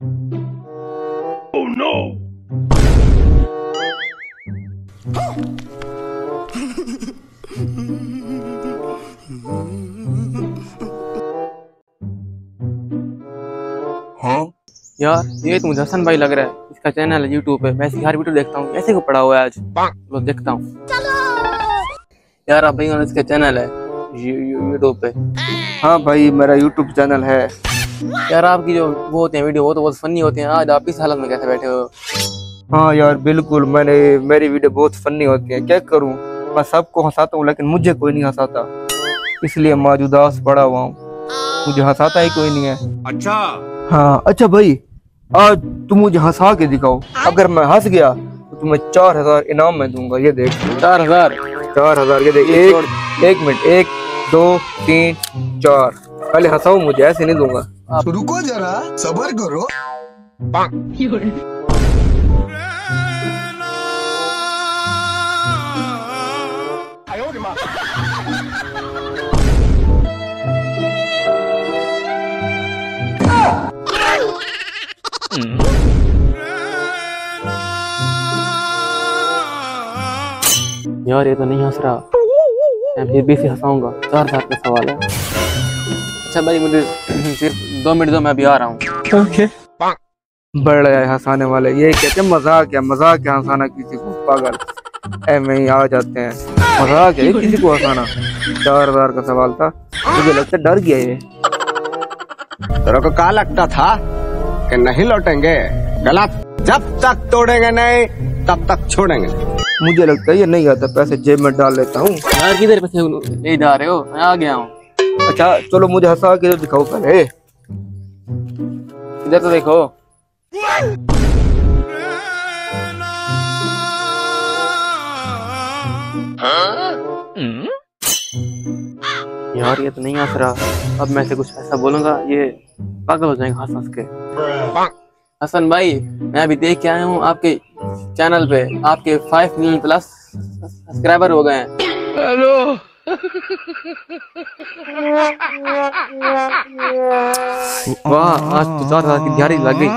Oh no! हाँ यार, ये तो मुझे हसन भाई लग रहा है। इसका चैनल है यूट्यूब पे। मैं इसकी हर वीडियो देखता हूँ। ऐसे को पड़ा हुआ है आज, तो देखता हूँ। यार आप भाई, इसका चैनल है यूट्यूब पे। हाँ भाई, मेरा यूट्यूब चैनल है। यार आपकी जो वो होते हैं वीडियो, वो तो बहुत फनी होते हैं। आज आप इस हालत में कैसे बैठे हो? हाँ यार बिल्कुल, मेरी वीडियो बहुत फनी होती है। क्या करूँ, मैं सबको हंसाता हूँ लेकिन मुझे कोई नहीं हंसाता, इसलिए मैं आज उदास पड़ा हुआ हूँ। मुझे हंसाता ही कोई नहीं है। अच्छा हाँ अच्छा भाई, आज तुम मुझे हंसा के दिखाओ। अगर मैं हंस गया तो तुम्हें 4000 इनाम में दूंगा। ये देख, 4000 ये देख। एक मिनट, 1 2 3 4। पहले हंसाओ मुझे, ऐसे नहीं दूंगा। रुको जरा, सब्र करो। यार ये तो नहीं हंस रहा। मैं फिर भी इसे हंसाऊंगा। 4000 का सवाल है। अच्छा भाई, मुझे सिर्फ 2 मिनट दो, मैं अभी आ रहा हूँ। ओके। बड़े हंसाने वाले, ये कहते हैं मजाक है। मजाक है हंसाना किसी को, पागल ऐਵੇਂ ही आ जाते हैं। मजाक है किसी को हंसाना। 4000 का सवाल था, मुझे लगता है डर गया ये। तेरे को क्या लगता था कि नहीं लौटेंगे? गलत। जब तक तोड़ेंगे नहीं तब तक छोड़ेंगे। मुझे लगता है ये नहीं आता। पैसे जेब में डाल लेता हूँ। यार किधर पैसे ले जा रहे हो? मैं आ गया हूँ। अच्छा चलो, मुझे हंसा के तो दिखाओ पहले। इधर तो देखो। यार ये तो नहीं हंस रहा। अब मैं से कुछ ऐसा बोलूंगा, ये पागल हो जाएगा हंस हंस के। हसन भाई, मैं अभी देख के आया हूँ आपके चैनल पे आपके 5 मिलियन प्लस सब्सक्राइबर हो गए हैं। हेलो। वाह, आज तो 4000 की दिहाड़ी लग गई।